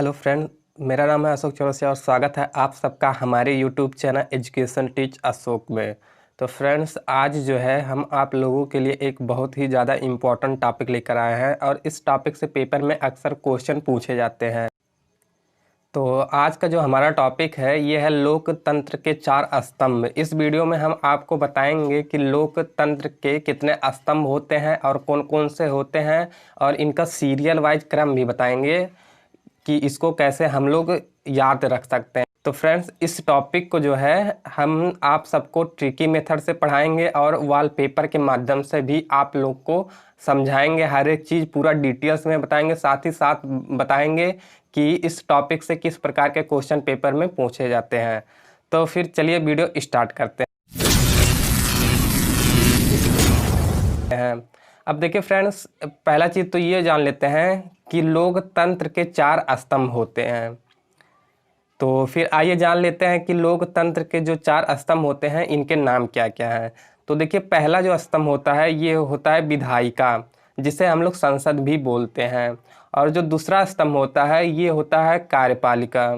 Hello friend, मेरा नाम है अशोक चौरसिया और स्वागत है आप सबका हमारे YouTube channel education teach Ashok में। तो फ्रेंड्स, आज जो है हम आप लोगों के लिए एक बहुत ही ज़्यादा इम्पोर्टेंट टॉपिक लेकर आए हैं और इस टॉपिक से पेपर में अक्सर क्वेश्चन पूछे जाते हैं। तो आज का जो हमारा टॉपिक है ये है लोकतंत्र के 4 स्तंभ। इस वीडियो में हम आपको बताएंगे कि लोकतंत्र के कितने स्तंभ होते हैं और कौन कौन से होते हैं, और इनका सीरियल वाइज क्रम भी बताएंगे कि इसको कैसे हम लोग याद रख सकते हैं। तो फ्रेंड्स, इस टॉपिक को जो है हम आप सबको ट्रिकी मेथड से पढ़ाएंगे और वॉलपेपर के माध्यम से भी आप लोग को समझाएंगे। हर एक चीज़ पूरा डिटेल्स में बताएंगे, साथ ही साथ बताएंगे कि इस टॉपिक से किस प्रकार के क्वेश्चन पेपर में पूछे जाते हैं। तो फिर चलिए वीडियो स्टार्ट करते हैं। अब देखिए फ्रेंड्स, पहला चीज़ तो ये जान लेते हैं कि लोकतंत्र के 4 स्तंभ होते हैं। तो फिर आइए जान लेते हैं कि लोकतंत्र के जो 4 स्तंभ होते हैं इनके नाम क्या क्या हैं। तो देखिए, पहला जो स्तंभ होता है ये होता है विधायिका, जिसे हम लोग संसद भी बोलते हैं। और जो दूसरा स्तंभ होता है ये होता है कार्यपालिका।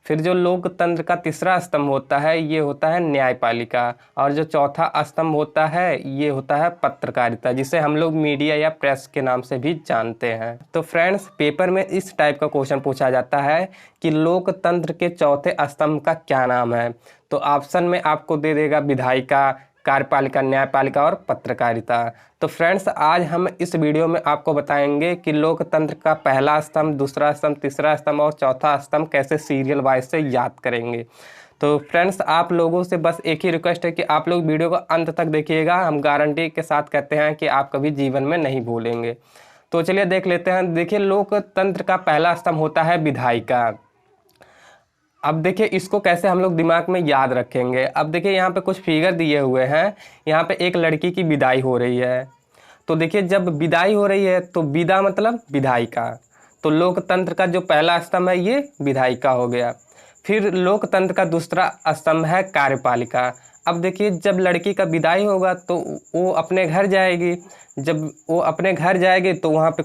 फिर जो लोकतंत्र का तीसरा स्तंभ होता है ये होता है न्यायपालिका। और जो चौथा स्तंभ होता है ये होता है पत्रकारिता, जिसे हम लोग मीडिया या प्रेस के नाम से भी जानते हैं। तो फ्रेंड्स, पेपर में इस टाइप का क्वेश्चन पूछा जाता है कि लोकतंत्र के चौथे स्तंभ का क्या नाम है। तो ऑप्शन में आपको दे देगा विधायिका, कार्यपालिका, न्यायपालिका और पत्रकारिता। तो फ्रेंड्स, आज हम इस वीडियो में आपको बताएंगे कि लोकतंत्र का पहला स्तंभ, दूसरा स्तंभ, तीसरा स्तंभ और चौथा स्तंभ कैसे सीरियल वाइज से याद करेंगे। तो फ्रेंड्स, आप लोगों से बस एक ही रिक्वेस्ट है कि आप लोग वीडियो को अंत तक देखिएगा। हम गारंटी के साथ कहते हैं कि आप कभी जीवन में नहीं भूलेंगे। तो चलिए देख लेते हैं। देखिए, लोकतंत्र का पहला स्तंभ होता है विधायिका। अब देखिए, इसको कैसे हम लोग दिमाग में याद रखेंगे। अब देखिए, यहाँ पे कुछ फिगर दिए हुए हैं। यहाँ पे एक लड़की की विदाई हो रही है। तो देखिए, जब विदाई हो रही है तो विदा मतलब विधायिका। तो लोकतंत्र का जो पहला स्तंभ है ये विधायिका हो गया। फिर लोकतंत्र का दूसरा स्तंभ है कार्यपालिका। अब देखिए, जब लड़की का विदाई होगा तो वो अपने घर जाएगी। जब वो अपने घर जाएगी तो वहाँ पे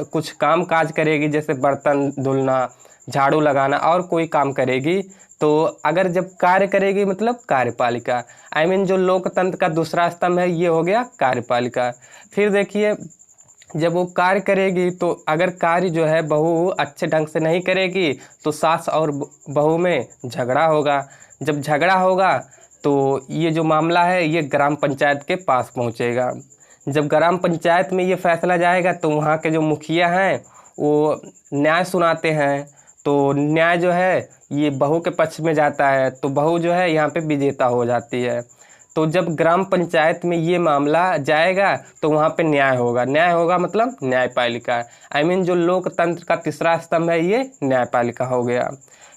कुछ काम काज करेगी, जैसे बर्तन धुलना, झाड़ू लगाना और कोई काम करेगी। तो अगर जब कार्य करेगी मतलब कार्यपालिका। जो लोकतंत्र का दूसरा स्तंभ है ये हो गया कार्यपालिका। फिर देखिए, जब वो कार्य करेगी तो अगर कार्य जो है बहू अच्छे ढंग से नहीं करेगी तो सास और बहू में झगड़ा होगा। जब झगड़ा होगा तो ये जो मामला है ये ग्राम पंचायत के पास पहुंचेगा। जब ग्राम पंचायत में ये फैसला जाएगा तो वहाँ के जो मुखिया हैं वो न्याय सुनाते हैं। तो न्याय जो है ये बहू के पक्ष में जाता है, तो बहू जो है यहाँ पे विजेता हो जाती है। तो जब ग्राम पंचायत में ये मामला जाएगा तो वहाँ पे न्याय होगा। न्याय होगा मतलब न्यायपालिका। जो लोकतंत्र का तीसरा स्तंभ है ये न्यायपालिका हो गया।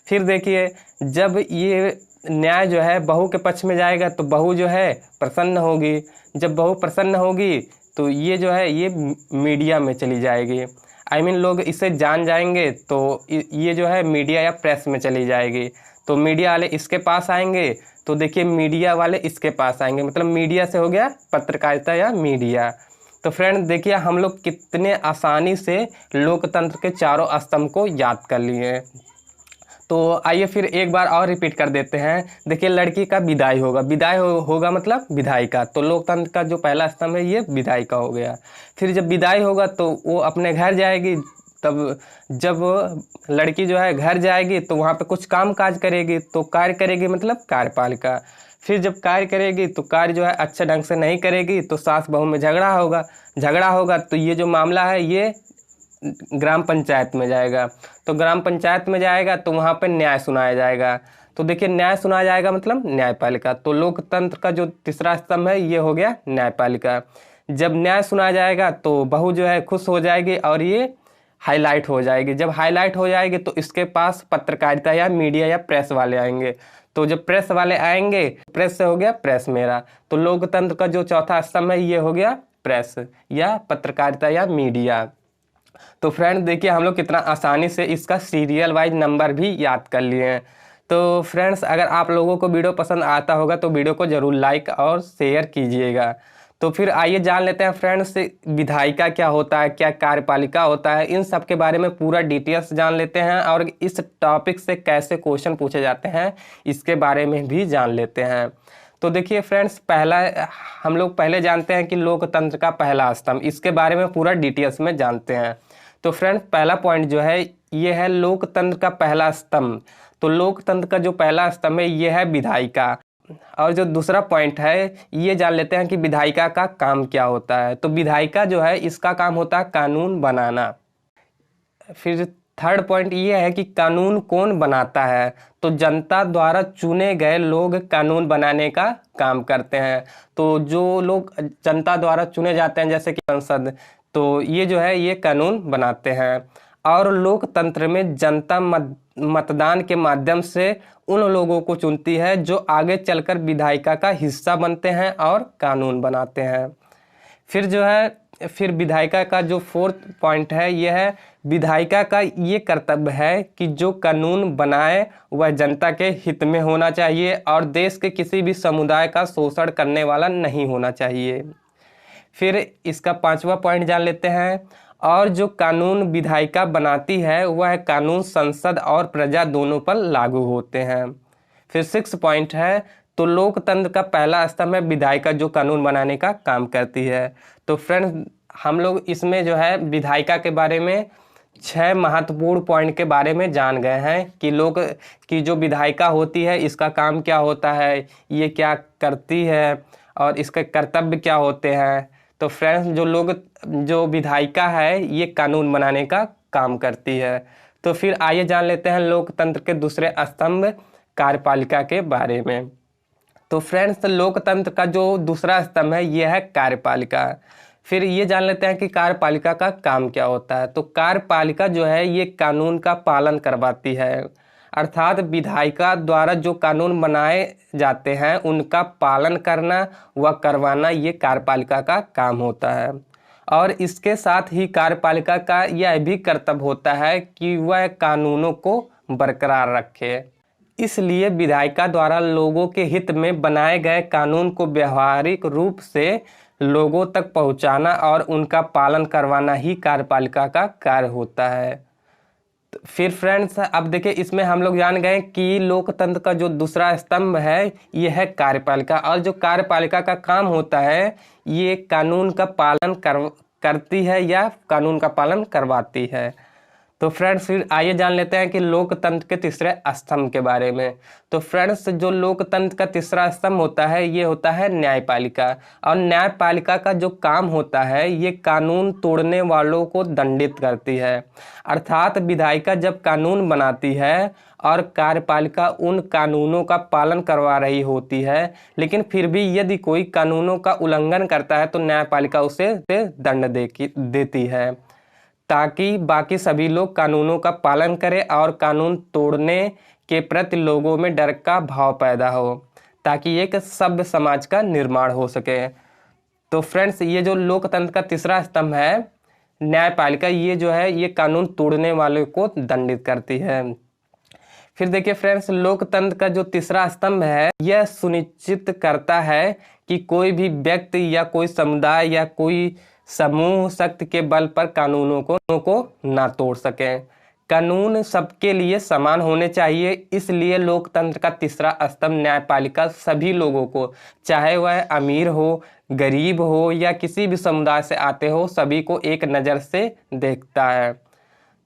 फिर देखिए, जब ये न्याय जो है बहू के पक्ष में जाएगा तो बहू जो है प्रसन्न होगी। जब बहू प्रसन्न होगी तो ये जो है ये मीडिया में चली जाएगी। लोग इसे जान जाएंगे तो ये जो है मीडिया या प्रेस में चली जाएगी। तो मीडिया वाले इसके पास आएंगे, तो देखिए मीडिया वाले इसके पास आएंगे, मतलब मीडिया से हो गया पत्रकारिता या मीडिया। तो फ्रेंड देखिए, हम लोग कितने आसानी से लोकतंत्र के चारों स्तंभ को याद कर लिए। तो आइए फिर एक बार और रिपीट कर देते हैं। देखिए, लड़की का विदाई होगा, होगा मतलब विधायिका। तो लोकतंत्र का जो पहला स्तंभ है ये विधायिका हो गया। फिर जब विदाई होगा तो वो अपने घर जाएगी। तब जब लड़की जो है घर जाएगी तो वहाँ पे कुछ काम काज करेगी, तो कार्य करेगी मतलब कार्यपालिका। फिर जब कार्य करेगी तो कार्य जो है अच्छे ढंग से नहीं करेगी तो सास बहू में झगड़ा होगा तो ये जो मामला है ये ग्राम पंचायत में जाएगा। तो ग्राम पंचायत में जाएगा तो वहाँ पे न्याय सुनाया जाएगा। तो देखिए, न्याय सुनाया जाएगा मतलब न्यायपालिका। तो लोकतंत्र का जो तीसरा स्तंभ है ये हो गया न्यायपालिका। जब न्याय सुनाया जाएगा तो बहू जो है खुश हो जाएगी और ये हाईलाइट हो जाएगी। जब हाईलाइट हो जाएगी तो इसके पास पत्रकारिता या मीडिया या प्रेस वाले आएंगे। तो जब प्रेस वाले आएंगे, प्रेस से हो गया प्रेस मेरा। तो लोकतंत्र का जो चौथा स्तंभ है ये हो गया प्रेस या पत्रकारिता या मीडिया। तो फ्रेंड देखिए, हम लोग कितना आसानी से इसका सीरियल वाइज नंबर भी याद कर लिए हैं। तो फ्रेंड्स, अगर आप लोगों को वीडियो पसंद आता होगा तो वीडियो को ज़रूर लाइक और शेयर कीजिएगा। तो फिर आइए जान लेते हैं फ्रेंड्स, विधायिका क्या होता है, क्या कार्यपालिका होता है, इन सब के बारे में पूरा डिटेल्स जान लेते हैं और इस टॉपिक से कैसे क्वेश्चन पूछे जाते हैं इसके बारे में भी जान लेते हैं। तो देखिए फ्रेंड्स, हम लोग पहले जानते हैं कि लोकतंत्र का पहला स्तंभ, इसके बारे में पूरा डिटेल्स में जानते हैं। तो फ्रेंड्स, पहला पॉइंट जो है ये है लोकतंत्र का पहला स्तंभ। तो लोकतंत्र का जो पहला स्तंभ है ये है विधायिका। और जो दूसरा पॉइंट है ये जान लेते हैं कि विधायिका का काम क्या होता है। तो विधायिका जो है इसका काम होता है कानून बनाना। फिर थर्ड पॉइंट ये है कि कानून कौन बनाता है। तो जनता द्वारा चुने गए लोग कानून बनाने का काम करते हैं। तो जो लोग जनता द्वारा चुने जाते हैं जैसे कि संसद, तो ये जो है ये कानून बनाते हैं। और लोकतंत्र में जनता मतदान के माध्यम से उन लोगों को चुनती है जो आगे चलकर विधायिका का हिस्सा बनते हैं और कानून बनाते हैं। फिर विधायिका का जो फोर्थ पॉइंट है यह है विधायिका का ये कर्तव्य है कि जो कानून बनाए वह जनता के हित में होना चाहिए और देश के किसी भी समुदाय का शोषण करने वाला नहीं होना चाहिए। फिर इसका पांचवा पॉइंट जान लेते हैं, और जो कानून विधायिका बनाती है वह कानून संसद और प्रजा दोनों पर लागू होते हैं। फिर सिक्स पॉइंट है, तो लोकतंत्र का पहला स्तंभ है विधायिका जो कानून बनाने का काम करती है। तो फ्रेंड्स, हम लोग इसमें जो है विधायिका के बारे में 6 महत्वपूर्ण पॉइंट के बारे में जान गए हैं कि जो विधायिका होती है इसका काम क्या होता है, ये क्या करती है और इसके कर्तव्य क्या होते हैं। तो फ्रेंड्स, जो विधायिका है ये कानून बनाने का काम करती है। तो फिर आइए जान लेते हैं लोकतंत्र के दूसरे स्तंभ कार्यपालिका के बारे में। तो फ्रेंड्स, लोकतंत्र का जो दूसरा स्तंभ है यह है कार्यपालिका। फिर ये जान लेते हैं कि कार्यपालिका का काम क्या होता है। तो कार्यपालिका जो है ये कानून का पालन करवाती है, अर्थात विधायिका द्वारा जो कानून बनाए जाते हैं उनका पालन करना व करवाना ये कार्यपालिका का काम होता है। और इसके साथ ही कार्यपालिका का यह भी कर्तव्य होता है कि वह कानूनों को बरकरार रखे। इसलिए विधायिका द्वारा लोगों के हित में बनाए गए कानून को व्यवहारिक रूप से लोगों तक पहुंचाना और उनका पालन करवाना ही कार्यपालिका का कार्य होता है। फिर फ्रेंड्स, अब देखिए इसमें हम लोग जान गए कि लोकतंत्र का जो दूसरा स्तंभ है यह है कार्यपालिका, और जो कार्यपालिका का काम होता है ये कानून का पालन करती है या कानून का पालन करवाती है। तो फ्रेंड्स, फिर आइए जान लेते हैं कि लोकतंत्र के तीसरे स्तंभ के बारे में। तो फ्रेंड्स, जो लोकतंत्र का तीसरा स्तंभ होता है ये होता है न्यायपालिका। और न्यायपालिका का जो काम होता है ये कानून तोड़ने वालों को दंडित करती है। अर्थात विधायिका जब कानून बनाती है और कार्यपालिका उन कानूनों का पालन करवा रही होती है, लेकिन फिर भी यदि कोई कानूनों का उल्लंघन करता है तो न्यायपालिका उसे दंड देती है, ताकि बाकी सभी लोग कानूनों का पालन करें और कानून तोड़ने के प्रति लोगों में डर का भाव पैदा हो, ताकि एक सभ्य समाज का निर्माण हो सके। तो फ्रेंड्स, ये जो लोकतंत्र का तीसरा स्तंभ है न्यायपालिका, ये जो है ये कानून तोड़ने वालों को दंडित करती है। फिर देखिए फ्रेंड्स, लोकतंत्र का जो तीसरा स्तंभ है यह सुनिश्चित करता है कि कोई भी व्यक्ति या कोई समुदाय या कोई समूह शक्ति के बल पर कानूनों को ना तोड़ सके। कानून सबके लिए समान होने चाहिए, इसलिए लोकतंत्र का तीसरा स्तंभ न्यायपालिका सभी लोगों को, चाहे वह अमीर हो, गरीब हो या किसी भी समुदाय से आते हो, सभी को एक नज़र से देखता है।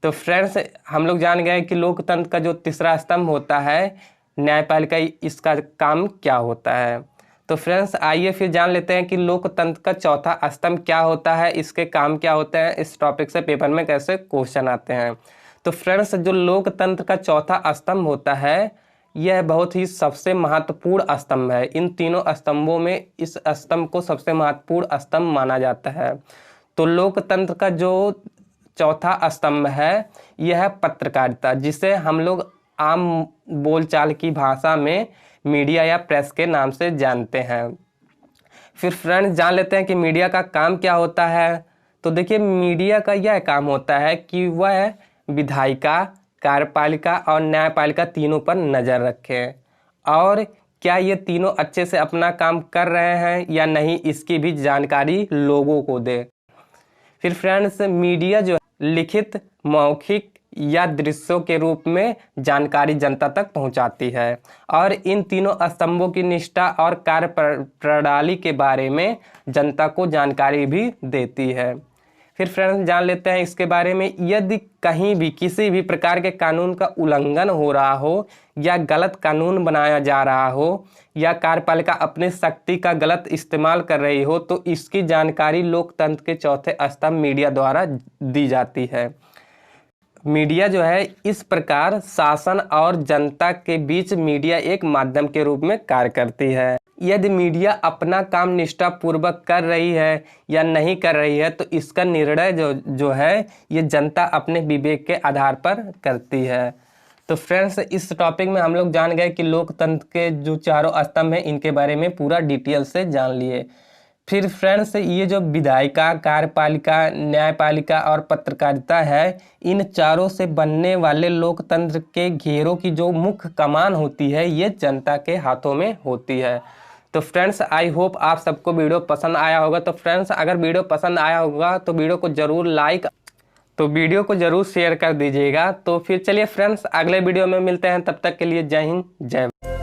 तो फ्रेंड्स, हम लोग जान गए कि लोकतंत्र का जो तीसरा स्तंभ होता है न्यायपालिका, इसका काम क्या होता है। तो फ्रेंड्स, आइए फिर जान लेते हैं कि लोकतंत्र का चौथा स्तंभ क्या होता है, इसके काम क्या होते हैं, इस टॉपिक से पेपर में कैसे क्वेश्चन आते हैं। तो फ्रेंड्स, जो लोकतंत्र का चौथा स्तंभ होता है यह बहुत ही सबसे महत्वपूर्ण स्तंभ है। इन तीनों स्तंभों में इस स्तंभ को सबसे महत्वपूर्ण स्तंभ माना जाता है। तो लोकतंत्र का जो चौथा स्तंभ है यह है पत्रकारिता, जिसे हम लोग आम बोलचाल की भाषा में मीडिया या प्रेस के नाम से जानते हैं। फिर फ्रेंड्स, जान लेते हैं कि मीडिया का काम क्या होता है। तो देखिए, मीडिया का यह काम होता है कि वह विधायिका, कार्यपालिका और न्यायपालिका तीनों पर नज़र रखे और क्या ये तीनों अच्छे से अपना काम कर रहे हैं या नहीं, इसकी भी जानकारी लोगों को दे। फिर फ्रेंड्स, मीडिया जो लिखित, मौखिक या दृश्यों के रूप में जानकारी जनता तक पहुंचाती है और इन तीनों स्तंभों की निष्ठा और कार्य प्रणाली के बारे में जनता को जानकारी भी देती है। फिर फ्रेंड्स, जान लेते हैं इसके बारे में, यदि कहीं भी किसी भी प्रकार के कानून का उल्लंघन हो रहा हो या गलत कानून बनाया जा रहा हो या कार्यपालिका अपनी शक्ति का गलत इस्तेमाल कर रही हो तो इसकी जानकारी लोकतंत्र के चौथे स्तंभ मीडिया द्वारा दी जाती है। मीडिया जो है इस प्रकार शासन और जनता के बीच मीडिया एक माध्यम के रूप में कार्य करती है। यदि मीडिया अपना काम निष्ठापूर्वक कर रही है या नहीं कर रही है तो इसका निर्णय जो है ये जनता अपने विवेक के आधार पर करती है। तो फ्रेंड्स, इस टॉपिक में हम लोग जान गए कि लोकतंत्र के जो चारों स्तंभ हैं इनके बारे में पूरा डिटेल से जान लिए। फिर फ्रेंड्स, ये जो विधायिका, कार्यपालिका, न्यायपालिका और पत्रकारिता है, इन चारों से बनने वाले लोकतंत्र के घेरों की जो मुख्य कमान होती है ये जनता के हाथों में होती है। तो फ्रेंड्स, आई होप आप सबको वीडियो पसंद आया होगा। तो फ्रेंड्स, अगर वीडियो पसंद आया होगा तो वीडियो को जरूर शेयर कर दीजिएगा। तो फिर चलिए फ्रेंड्स, अगले वीडियो में मिलते हैं, तब तक के लिए जय हिंद, जय भारत।